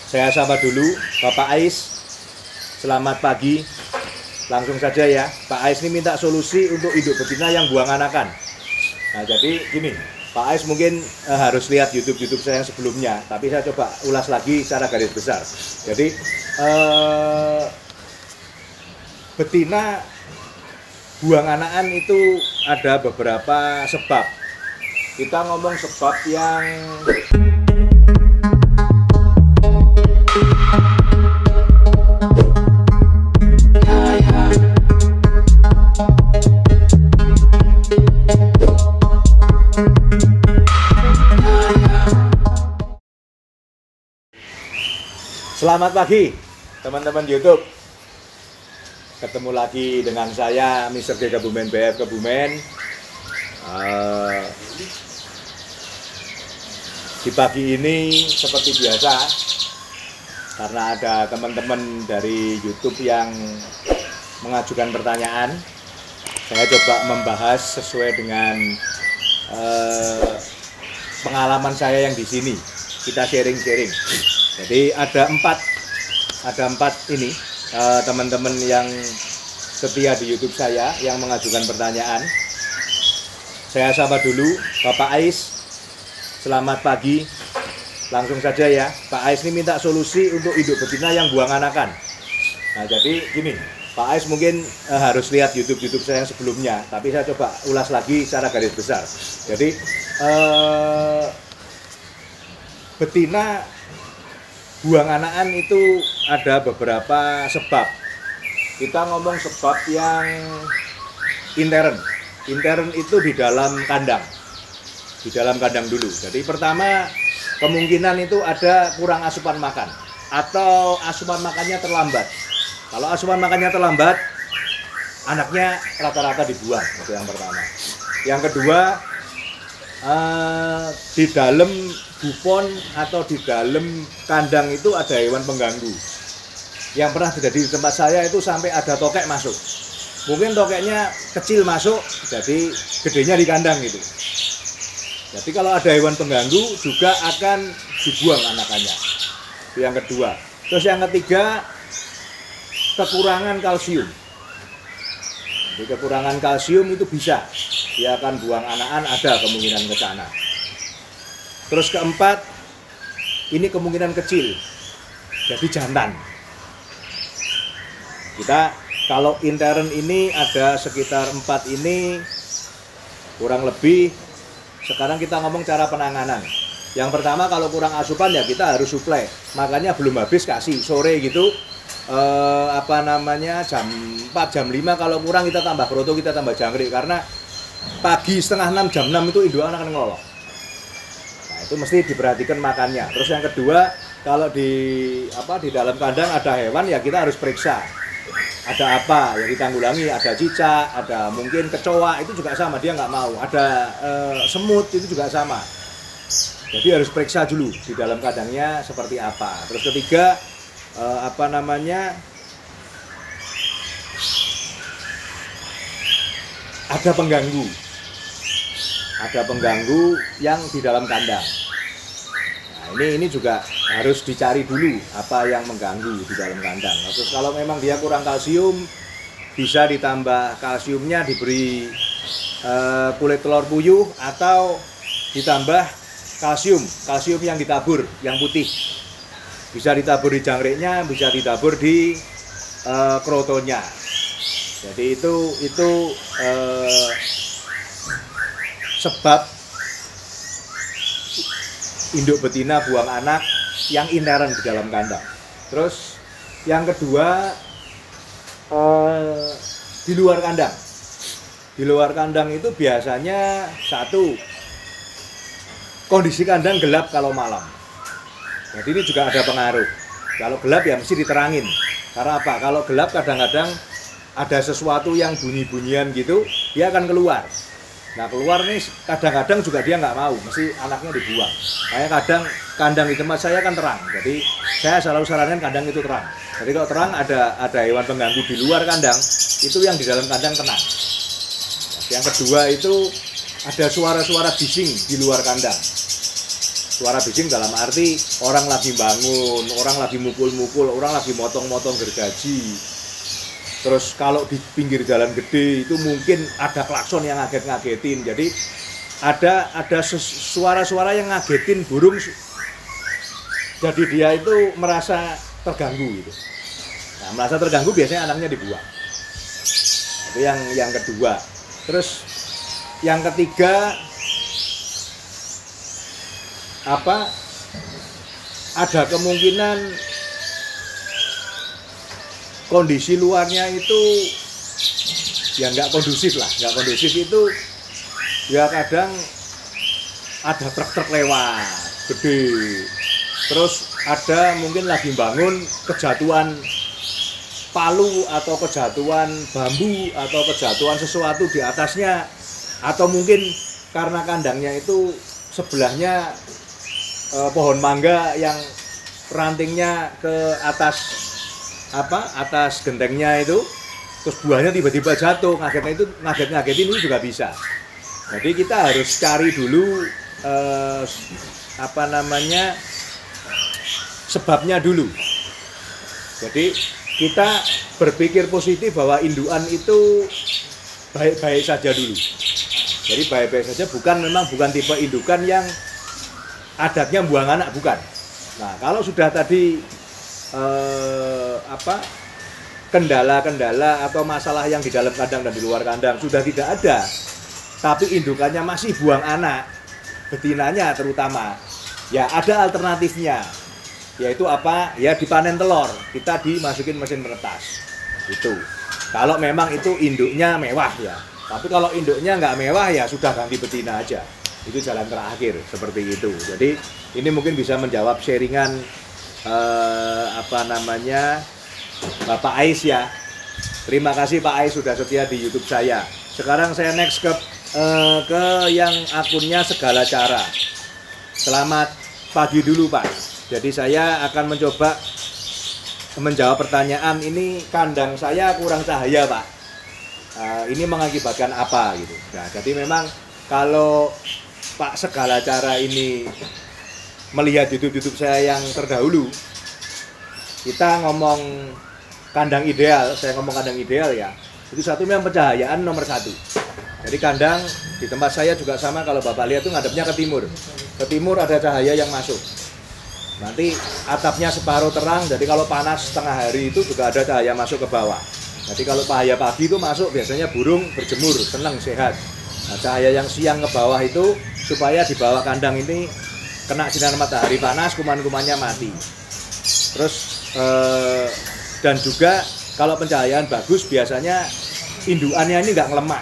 Saya sapa dulu Bapak Ais. Selamat pagi. Langsung saja ya, Pak Ais ini minta solusi untuk induk betina yang buang anakan. Nah jadi gini, Pak Ais mungkin harus lihat YouTube saya yang sebelumnya, tapi saya coba ulas lagi secara garis besar. Jadi betina buang anakan itu ada beberapa sebab. Kita ngomong sebab yang Selamat pagi teman-teman YouTube. Ketemu lagi dengan saya Mr. G Kebumen BF Kebumen. Di pagi ini seperti biasa, karena ada teman-teman dari YouTube yang mengajukan pertanyaan, saya coba membahas sesuai dengan pengalaman saya yang di sini. Kita sharing-sharing. Jadi ada empat ini teman-teman yang setia di YouTube saya yang mengajukan pertanyaan. Saya sapa dulu Bapak Ais. Selamat pagi. Langsung saja ya, Pak Ais ini minta solusi untuk induk betina yang buang anakan. Nah jadi gini, Pak Ais mungkin harus lihat YouTube saya yang sebelumnya, tapi saya coba ulas lagi secara garis besar. Jadi betina buang anakan itu ada beberapa sebab. Kita ngomong sebab yang intern. Intern itu di dalam kandang. Di dalam kandang dulu. Jadi pertama, kemungkinan itu ada kurang asupan makan atau asupan makannya terlambat. Kalau asupan makannya terlambat, anaknya rata-rata dibuang. Itu yang pertama. Yang kedua, di dalam bupon atau di dalam kandang itu ada hewan pengganggu. Yang pernah terjadi di tempat saya itu sampai ada tokek masuk. Mungkin tokeknya kecil masuk, jadi gedenya di kandang gitu. Jadi kalau ada hewan pengganggu juga akan dibuang anakannya. Itu yang kedua. Terus yang ketiga, kekurangan kalsium. Jadi kekurangan kalsium itu bisa, dia akan buang anakan, ada kemungkinan ke sana. Terus keempat, ini kemungkinan kecil, jadi jantan. Kita kalau intern ini ada sekitar 4 ini, kurang lebih. Sekarang kita ngomong cara penanganan. Yang pertama, kalau kurang asupan ya kita harus suplai. Makanya belum habis kasih sore gitu, jam 4, jam 5 kalau kurang kita tambah kroto, kita tambah jangkrik. Karena pagi setengah 6, jam 6 itu indukan akan ngelolok. Nah itu mesti diperhatikan makannya. Terus yang kedua, kalau di dalam kandang ada hewan ya kita harus periksa. Ada apa yang ditanggulangi, ada cicak, ada mungkin kecoa, itu juga sama, dia nggak mau. Ada semut, itu juga sama. Jadi harus periksa dulu di dalam kandangnya seperti apa. Terus ketiga, ada pengganggu. Ada pengganggu yang di dalam kandang. Nah, ini juga harus dicari dulu apa yang mengganggu di dalam kandang. Terus kalau memang dia kurang kalsium, bisa ditambah kalsiumnya, diberi kulit telur puyuh atau ditambah kalsium yang ditabur, yang putih. Bisa ditabur di jangkriknya, bisa ditabur di krotonya. Jadi itu sebab induk betina buang anak yang intern di dalam kandang. Terus yang kedua, di luar kandang. Di luar kandang itu biasanya satu, kondisi kandang gelap kalau malam. Jadi ini juga ada pengaruh. Kalau gelap ya mesti diterangin. Karena apa? Kalau gelap kadang-kadang ada sesuatu yang bunyi-bunyian gitu, dia akan keluar. Nah keluar nih kadang-kadang juga dia nggak mau, mesti anaknya dibuang. Kayak kadang kandang di tempat saya kan terang, jadi saya selalu sarankan kandang itu terang. Jadi kalau terang ada hewan pengganggu di luar kandang, itu yang di dalam kandang tenang. Yang kedua itu ada suara-suara bising di luar kandang. Suara bising dalam arti orang lagi bangun, orang lagi mukul-mukul, orang lagi motong-motong gergaji. Terus kalau di pinggir jalan gede itu mungkin ada klakson yang ngaget-ngagetin. Jadi ada suara-suara yang ngagetin burung. Jadi dia itu merasa terganggu gitu. Nah, merasa terganggu biasanya anaknya dibuang. Itu yang kedua. Terus yang ketiga ada kemungkinan kondisi luarnya itu ya nggak kondusif itu ya kadang ada truk-truk lewat gede, terus ada mungkin lagi bangun kejatuhan palu atau kejatuhan bambu atau kejatuhan sesuatu di atasnya, atau mungkin karena kandangnya itu sebelahnya pohon mangga yang rantingnya ke atas gentengnya itu, terus buahnya tiba-tiba jatuh, ngagetin itu juga bisa. Jadi kita harus cari dulu sebabnya dulu. Jadi kita berpikir positif bahwa indukan itu baik-baik saja dulu. Jadi baik-baik saja, bukan tipe indukan yang adatnya buang anak, bukan. Nah, kalau sudah tadi kendala-kendala atau masalah yang di dalam kandang dan di luar kandang sudah tidak ada, tapi indukannya masih buang anak, betinanya terutama, ya ada alternatifnya, yaitu ya dipanen telur, kita dimasukin mesin meretas. Itu kalau memang itu induknya mewah ya. Tapi kalau induknya nggak mewah ya sudah ganti betina aja. Itu jalan terakhir seperti itu. Jadi ini mungkin bisa menjawab sharingan Bapak Ais ya. Terima kasih Pak Ais sudah setia di YouTube saya. Sekarang saya next ke yang akunnya Segala Cara. Selamat pagi dulu Pak. Jadi saya akan mencoba menjawab pertanyaan. Ini kandang saya kurang cahaya Pak. Ini mengakibatkan apa gitu. Nah, jadi memang kalau Pak Segala Cara ini melihat YouTube saya yang terdahulu, kita ngomong kandang ideal, saya ngomong kandang ideal ya, itu satu memang pencahayaan nomor satu. Jadi kandang di tempat saya juga sama, kalau Bapak lihat tuh ngadepnya ke timur. Ke timur ada cahaya yang masuk. Nanti atapnya separuh terang, jadi kalau panas tengah hari itu juga ada cahaya masuk ke bawah. Jadi kalau cahaya pagi itu masuk, biasanya burung berjemur, senang, sehat. Nah, cahaya yang siang ke bawah itu supaya di bawah kandang ini kena sinar matahari panas, kuman-kumannya mati. Terus dan juga kalau pencahayaan bagus biasanya indukannya ini nggak ngelemak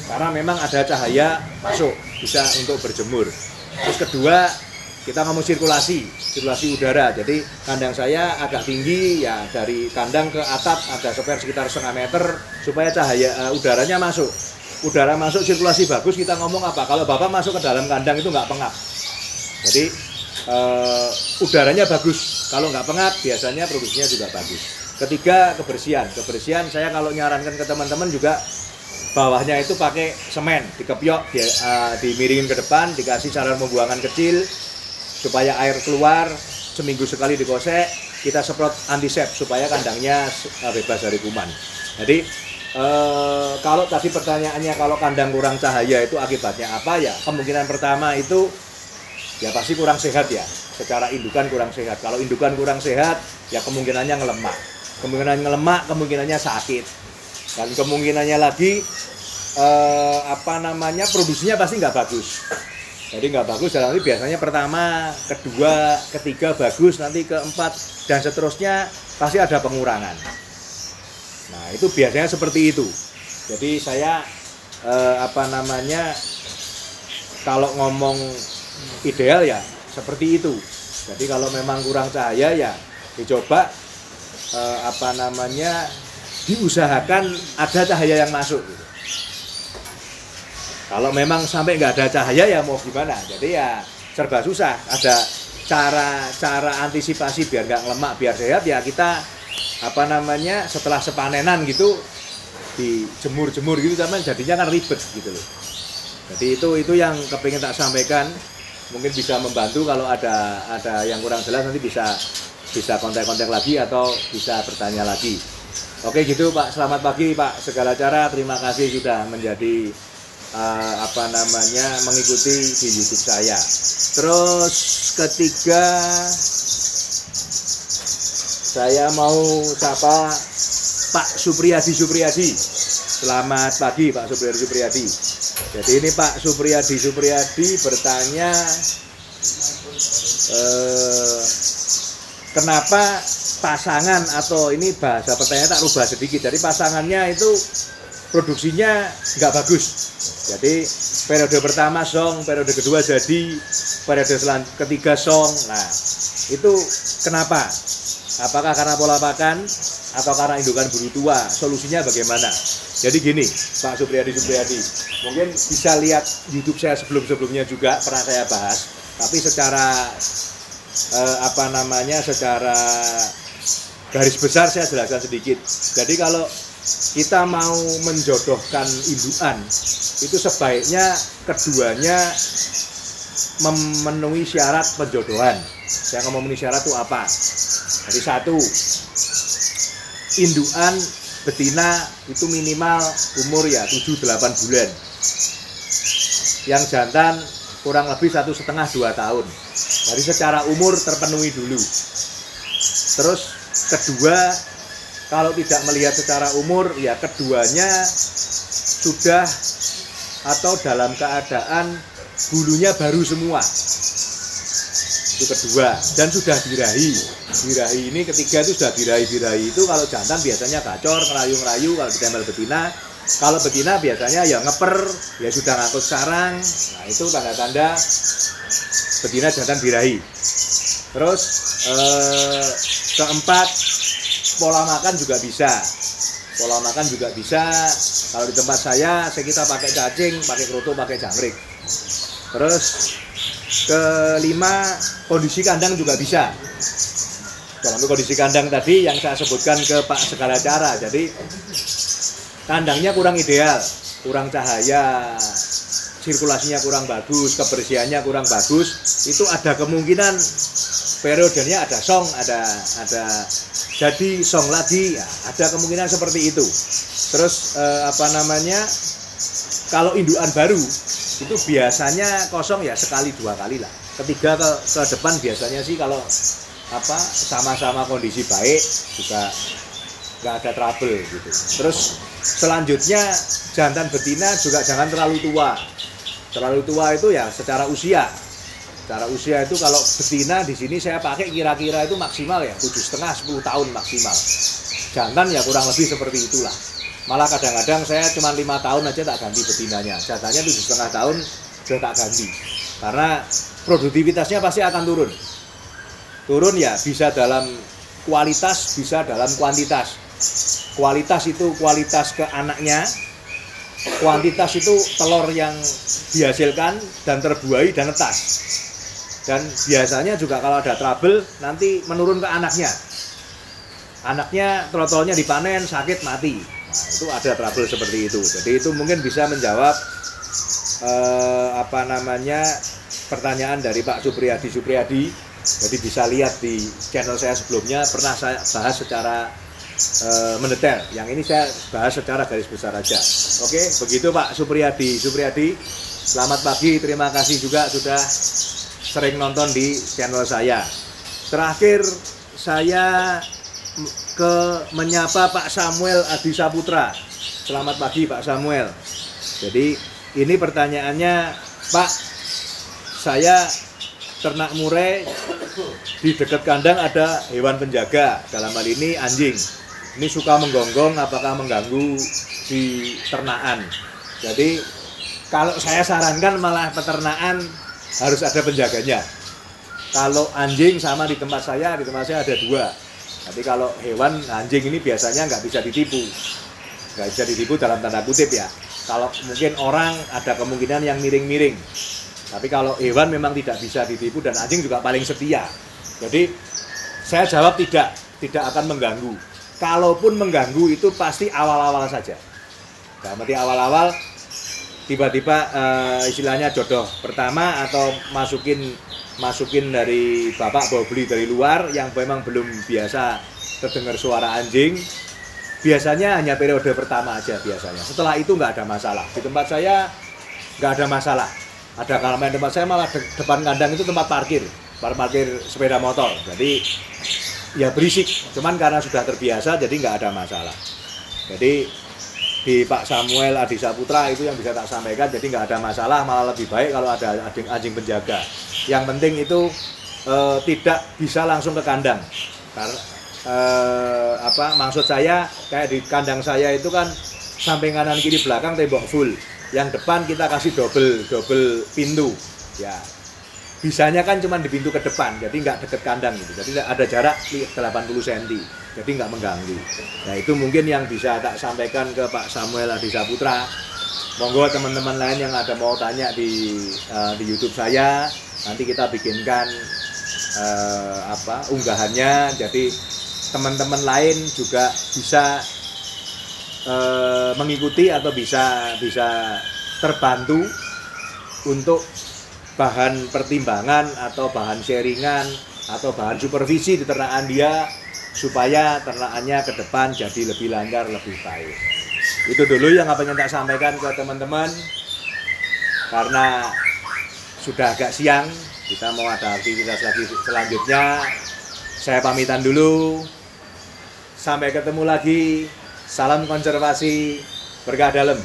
karena memang ada cahaya masuk, bisa untuk berjemur. Terus kedua, kita ngomong sirkulasi udara. Jadi kandang saya agak tinggi ya, dari kandang ke atap ada spare sekitar setengah meter supaya cahaya udaranya masuk. Udara masuk, sirkulasi bagus, kita ngomong apa? Kalau Bapak masuk ke dalam kandang itu nggak pengap. Jadi udaranya bagus. Kalau nggak pengap, biasanya produksinya juga bagus. Ketiga, kebersihan saya kalau nyarankan ke teman-teman juga, bawahnya itu pakai semen, dikepiok, dimiringin ke depan, dikasih saluran pembuangan kecil supaya air keluar, seminggu sekali dikosek, kita semprot antisep supaya kandangnya bebas dari kuman. Jadi kalau tadi pertanyaannya kalau kandang kurang cahaya itu akibatnya apa ya? Kemungkinan pertama itu ya pasti kurang sehat ya, secara indukan kurang sehat. Kalau indukan kurang sehat ya kemungkinannya ngelemak. Kemungkinannya sakit. Dan kemungkinannya lagi produksinya pasti nggak bagus. Jadi nggak bagus, dalam arti biasanya pertama, kedua, ketiga bagus, nanti keempat dan seterusnya pasti ada pengurangan. Nah itu biasanya seperti itu. Jadi saya kalau ngomong ideal ya seperti itu. Jadi kalau memang kurang cahaya ya dicoba diusahakan ada cahaya yang masuk gitu. Kalau memang sampai nggak ada cahaya ya mau gimana, jadi ya serba susah. Ada cara antisipasi biar nggak ngelemak, biar sehat ya kita setelah sepanenan gitu dijemur gitu, jadinya kan ribet gitu loh. Jadi itu yang kepingin tak sampaikan. mungkin bisa membantu. Kalau ada yang kurang jelas nanti bisa kontak-kontak lagi atau bisa bertanya lagi. Oke gitu Pak, selamat pagi Pak segala cara, terima kasih sudah menjadi mengikuti di YouTube saya. Terus ketiga, saya mau sapa Pak Supriyadi. Selamat pagi Pak Supriyadi. Jadi ini Pak Supriyadi bertanya kenapa pasangan, atau ini bahasa pertanyaan tak rubah sedikit. Jadi pasangannya itu produksinya nggak bagus. Jadi periode pertama song, periode kedua jadi, periode ketiga song. Nah itu kenapa? Apakah karena pola pakan atau karena indukan buru tua? Solusinya bagaimana? Jadi gini Pak Supriyadi, mungkin bisa lihat YouTube saya sebelumnya juga pernah saya bahas, tapi secara secara garis besar saya jelaskan sedikit. Jadi kalau kita mau menjodohkan indukan, itu sebaiknya keduanya memenuhi syarat penjodohan. Saya ngomong memenuhi syarat itu apa? Jadi satu, indukan betina itu minimal umur ya 7-8 bulan. Yang jantan kurang lebih 1,5-2 tahun. Jadi secara umur terpenuhi dulu. Terus kedua, kalau tidak melihat secara umur, ya keduanya sudah atau dalam keadaan bulunya baru semua. Itu kedua, dan sudah birahi. Birahi ini ketiga itu sudah birahi itu kalau jantan biasanya gacor, ngerayu-ngerayu kalau ditempel betina. Kalau betina biasanya ya ngeper, ya sudah ngangkut sarang. Nah itu tanda-tanda betina jantan birahi. Terus keempat, pola makan juga bisa. Pola makan juga bisa. Kalau di tempat saya kita pakai cacing, pakai kroto, pakai jangkrik. Terus kelima, kondisi kandang juga bisa. Dalam kondisi kandang tadi yang saya sebutkan ke Pak segala cara. Jadi kandangnya kurang ideal, kurang cahaya, sirkulasinya kurang bagus, kebersihannya kurang bagus. Itu ada kemungkinan periodenya ada song, ada jadi song lagi, ya, ada kemungkinan seperti itu. Terus kalau indukan baru itu biasanya kosong ya sekali 2 kali lah. Ketiga ke depan biasanya sih kalau sama-sama kondisi baik juga nggak ada trouble gitu. Terus selanjutnya jantan betina juga jangan terlalu tua. Terlalu tua itu ya secara usia. Secara usia itu kalau betina di sini saya pakai kira-kira itu maksimal ya 7,5-10 tahun maksimal. Jantan ya kurang lebih seperti itulah. Malah kadang-kadang saya cuma 5 tahun aja tak ganti betinanya. Jantannya 7,5 tahun sudah tak ganti. Karena produktivitasnya pasti akan turun. Turun ya bisa dalam kualitas, bisa dalam kuantitas. Kualitas itu kualitas ke anaknya, kuantitas itu telur yang dihasilkan dan terbuai dan netas. Dan biasanya juga kalau ada trouble nanti menurun ke anaknya. Anaknya trotolnya dipanen, sakit, mati. Nah, itu ada trouble seperti itu. Jadi itu mungkin bisa menjawab pertanyaan dari Pak Supriyadi. Jadi bisa lihat di channel saya sebelumnya pernah saya bahas secara mendetail. Yang ini saya bahas secara garis besar aja. Oke, begitu Pak Supriyadi. Selamat pagi, terima kasih juga sudah sering nonton di channel saya. Terakhir saya menyapa Pak Samuel Adi Saputra. Selamat pagi Pak Samuel. Jadi ini pertanyaannya, Pak, saya ternak murai, di dekat kandang ada hewan penjaga, dalam hal ini anjing. Ini suka menggonggong, apakah mengganggu di ternakan? Jadi kalau saya sarankan malah peternakan harus ada penjaganya. Kalau anjing sama di tempat saya ada 2. Tapi kalau hewan, anjing ini biasanya nggak bisa ditipu. Nggak bisa ditipu dalam tanda kutip ya. Kalau mungkin orang ada kemungkinan yang miring-miring. Tapi kalau hewan memang tidak bisa ditipu dan anjing juga paling setia. Jadi saya jawab tidak akan mengganggu. Kalaupun mengganggu itu pasti awal-awal saja. Berarti awal-awal tiba-tiba istilahnya jodoh pertama atau masukin dari bapak bawa beli dari luar yang memang belum biasa terdengar suara anjing, biasanya hanya periode pertama aja biasanya. Setelah itu nggak ada masalah. Di tempat saya nggak ada masalah. Ada kamar tempat saya malah depan kandang itu tempat parkir sepeda motor. Jadi ya berisik. Cuman karena sudah terbiasa jadi nggak ada masalah. Jadi di Pak Samuel Adi Saputra itu yang bisa tak sampaikan, jadi nggak ada masalah, malah lebih baik kalau ada anjing penjaga. Yang penting itu tidak bisa langsung ke kandang, karena maksud saya kayak di kandang saya itu kan samping kanan kiri belakang tembok full, yang depan kita kasih double pintu, ya bisanya kan cuma di pintu ke depan, jadi nggak deket kandang gitu, jadi ada jarak 80 cm, jadi nggak mengganggu. Nah itu mungkin yang bisa tak sampaikan ke Pak Samuel Adi Saputra. Monggo teman-teman lain yang ada mau tanya di YouTube saya, nanti kita bikinkan unggahannya, jadi teman-teman lain juga bisa mengikuti atau bisa terbantu untuk bahan pertimbangan atau bahan sharingan atau bahan supervisi di ternakan dia, supaya ternakannya ke depan jadi lebih lancar, lebih baik. Itu dulu yang ingin tak sampaikan ke teman-teman, karena sudah agak siang, kita mau ada aktivitas lagi selanjutnya. Saya pamitan dulu, sampai ketemu lagi. Salam konservasi, berkah dalam.